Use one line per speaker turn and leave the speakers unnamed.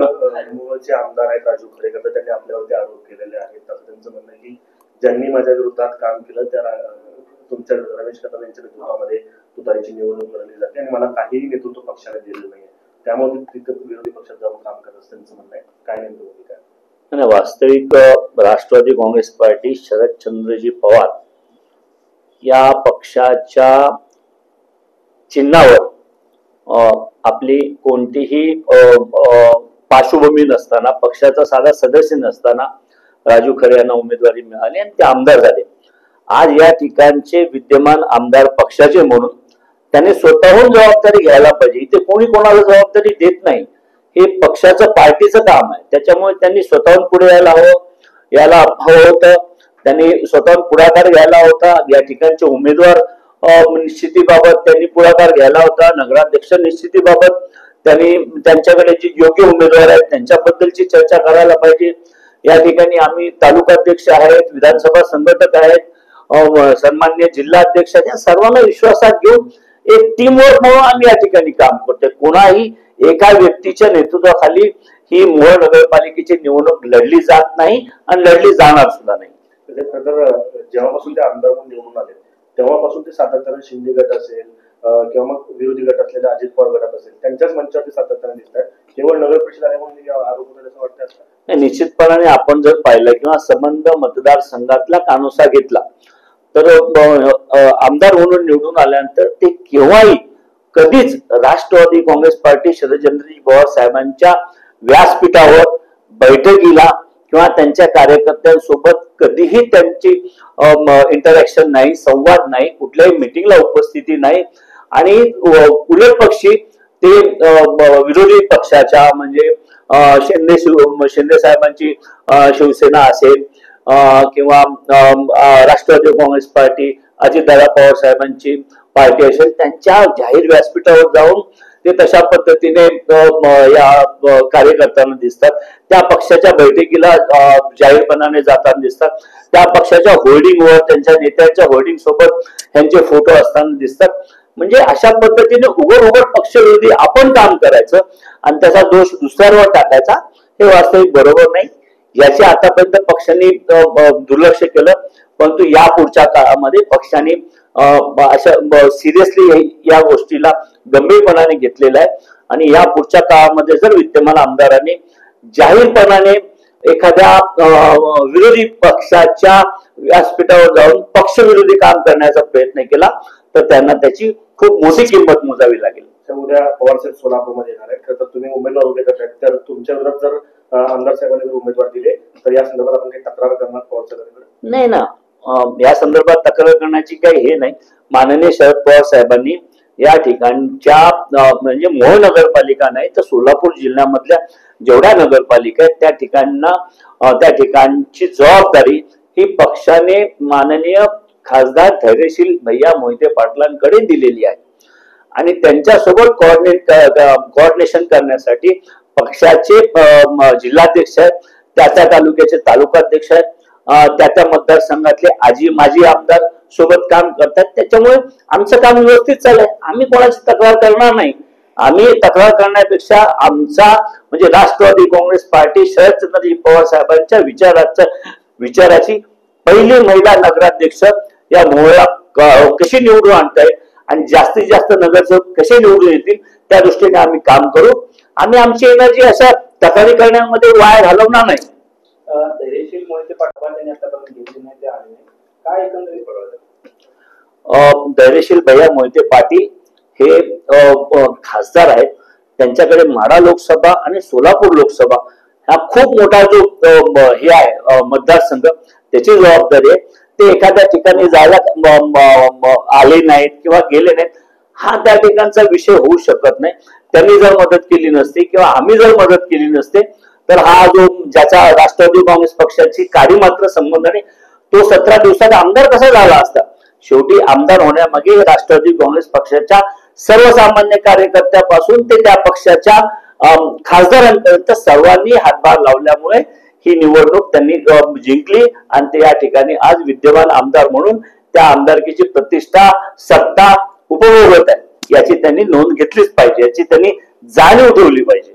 मूळचे आमदार आहेत राजू खरेकर, त्यांनी आपल्यावरती आरोप केलेले आहेत. त्यांचं म्हणणं आहे की ज्यांनी माझ्या विरोधात काम केलं त्या तुमच्या रमेश कदम यांच्या नेतृत्वामध्ये तुतारीची निवडणूक लढली जाते आणि मला काहीही नेतृत्व पक्षाने दिलेलं नाहीये, त्यामुळे तिथं विरोधी पक्षात जाऊन काम करत असं त्यांचं म्हणणं आहे. काय नेमकं भूमिका आहे?
वास्तविक राष्ट्रवादी काँग्रेस पार्टी शरदचंद्रजी पवार या पक्षाच्या चिन्हावर आपली कोणतीही पार्श्वभूमी नसताना, पक्षाचा साधा सदस्य नसताना राजू खरे यांना उमेदवारी मिळाली आणि ते आमदार झाले. आज या ठिकाणचे विद्यमान आमदार पक्षाचे म्हणून त्यांनी स्वतःहून जबाबदारी घ्यायला पाहिजे. इथे कोणी कोणाला जबाबदारी देत नाही, हे पक्षाचं पार्टीचं काम आहे. त्याच्यामुळे त्यांनी स्वतःहून पुढे यायला हवं होतं. त्यांनी स्वतःहून पुढाकार घ्यायला होता. या ठिकाणचे उमेदवार निश्चितीबाबत त्यांनी पुढाकार घ्यायला होता. नगराध्यक्ष निश्चितीबाबत त्यांनी त्यांच्याकडे जे योग्य उमेदवार आहेत त्यांच्याबद्दलची चर्चा करायला पाहिजे. या ठिकाणी आम्ही तालुकाध्यक्ष आहेत, विधानसभा संघटक आहेत, सन्मान्य जिल्हाध्यक्ष आहेत, या सर्वांना विश्वासात घेऊन एक टीम वर्क म्हणून आम्ही या ठिकाणी काम करतोय. कोणाही एका व्यक्तीच्या नेतृत्वाखाली ही मोहोळ नगरपालिकेची निवडणूक लढली जात नाही आणि लढली जाणार सुद्धा नाही.
जेव्हापासून ते आमदार म्हणून निवडून आले तेव्हापासून ते सातत्याने शिंदे गट असेल किंवा मग विरोधी गट असलेल्या अजित पवार गटात असेल त्यांच्याच मंचावरती सातत्याने दिसतात. केवळ नगर परिषद आले म्हणून आरोप होतात असं वाटतं?
निश्चितपणाने आपण जर पाहिलं किंवा संबंध मतदारसंघातला कानोसा घेतला तर आमदार म्हणून निवडून आल्यानंतर ते केव्हाही कधीच राष्ट्रवादी काँग्रेस पार्टी शरदचंद्रजी पवार साहेबांच्या व्यासपीठावर बैठकीला किंवा त्यांच्या कार्यकर्त्यांसोबत कधीही त्यांची इंटरॅक्शन नाही, संवाद नाही, कुठल्याही मीटिंगला उपस्थिती नाही. आणि उलट पक्षी ते विरोधी पक्षाच्या म्हणजे शिंदे साहेबांची शिवसेना असेल किंवा राष्ट्रवादी काँग्रेस पार्टी अजितदादा पवार साहेबांची पार्टी असेल, त्यांच्या जाहीर व्यासपीठावर जाऊन ते तशा पद्धतीने या कार्यकर्त्यांना दिसतात. त्या पक्षाच्या बैठकीला जाहीरपणाने जाताना दिसतात. त्या पक्षाच्या होर्डिंगवर, त्यांच्या नेत्यांच्या होर्डिंग सोबत त्यांचे फोटो असताना दिसतात. म्हणजे अशा पद्धतीने उघड पक्षविरोधी आपण काम करायचं आणि त्याचा दोष दुसऱ्यांवर टाकायचा, हे वास्तविक बरोबर नाही. याचे आतापर्यंत पक्षांनी दुर्लक्ष केलं, परंतु या पुढच्या काळामध्ये पक्षांनी अशा सिरियसली या गोष्टीला गंभीरपणाने घेतलेला आहे. आणि या पुढच्या काळामध्ये जर विद्यमान आमदारांनी जाहीरपणाने एखाद्या विरोधी पक्षाच्या व्यासपीठावर जाऊन पक्षविरोधी काम करण्याचा प्रयत्न केला तर त्यांना त्याची खूप मोठी किंमत मोजावी लागेल.
उद्या पवार साहेब सोलापूरमध्ये येणार आहेत, तर तुम्ही उमेदवार उभे करताय, तर तुमच्या विरोधात जर आमदार साहेबांनी जर उमेदवार दिले तर या संदर्भात आपण काही तक्रार करणार पवार साहेबांकडे?
नाही ना, या संदर्भात तक्रार करण्याची काही हे नाही. माननीय शरद पवार साहेबांनी या ठिकाणच्या म्हणजे मोहोळ नगरपालिका नाही तर सोलापूर जिल्ह्यामधल्या जेवढ्या नगरपालिका आहेत त्या ठिकाणची जबाबदारी ही पक्षाने माननीय खासदार धैर्यशील भैया मोहिते पाटलांकडे दिलेली आहे. आणि त्यांच्यासोबत कोऑर्डिनेशन करण्यासाठी पक्षाचे जिल्हाध्यक्ष आहेत, त्या तालुक्याचे तालुकाध्यक्ष आहेत, त्या मतदारसंघातले माजी आमदार सोबत काम करतात. त्याच्यामुळे आमचं काम व्यवस्थित चाललंय. आम्ही कोणाची तक्रार करणार नाही. आम्ही तक्रार करण्यापेक्षा आमचा म्हणजे राष्ट्रवादी काँग्रेस पार्टी शरदचंद्रजी पवार साहेबांच्या विचाराची पहिली महिला नगराध्यक्ष या मोहोळला कशी निवडून आणताय आणि जास्तीत जास्त नगरसेवक कसे निवडून येतील त्या दृष्टीने आम्ही काम करू. आम्ही आमची एनर्जी अशा तक्रारी करण्यामध्ये वाया घालवणार नाही.
धैर्यशील मोहिते पाटलांनी त्यांनी आतापर्यंत घेतली नाही, ते आले नाही, काय एकंदरीत बघायचं?
धैर्यशील भैया मोहिते पाटील हे खासदार आहेत. त्यांच्याकडे माढा लोकसभा आणि सोलापूर लोकसभा हा खूप मोठा जो हे आहे मतदारसंघ, त्याची जबाबदारी आहे. ते एखाद्या ठिकाणी जायला आले नाहीत किंवा गेले नाहीत हा त्या ठिकाणचा विषय होऊ शकत नाही. त्यांनी जर मदत केली नसती किंवा आम्ही जर मदत केली नसते तर हा जो ज्याचा राष्ट्रवादी काँग्रेस पक्षाची काडी मात्र संबंध नाही तो 17 दिवसात आमदार कसा झाला असता. शेवटी आमदार होण्यामागे राष्ट्रवादी काँग्रेस पक्षाच्या सर्वसामान्य कार्यकर्त्यापासून ते त्या पक्षाच्या खासदारांपर्यंत सर्वांनी हातभार लावल्यामुळे ही निवडणूक त्यांनी जिंकली आणि ते या ठिकाणी आज विद्यमान आमदार म्हणून त्या आमदारकीची प्रतिष्ठा सत्ता उपभोगत आहे. याची त्यांनी नोंद घेतलीच पाहिजे, याची त्यांनी जाणीव ठेवली पाहिजे.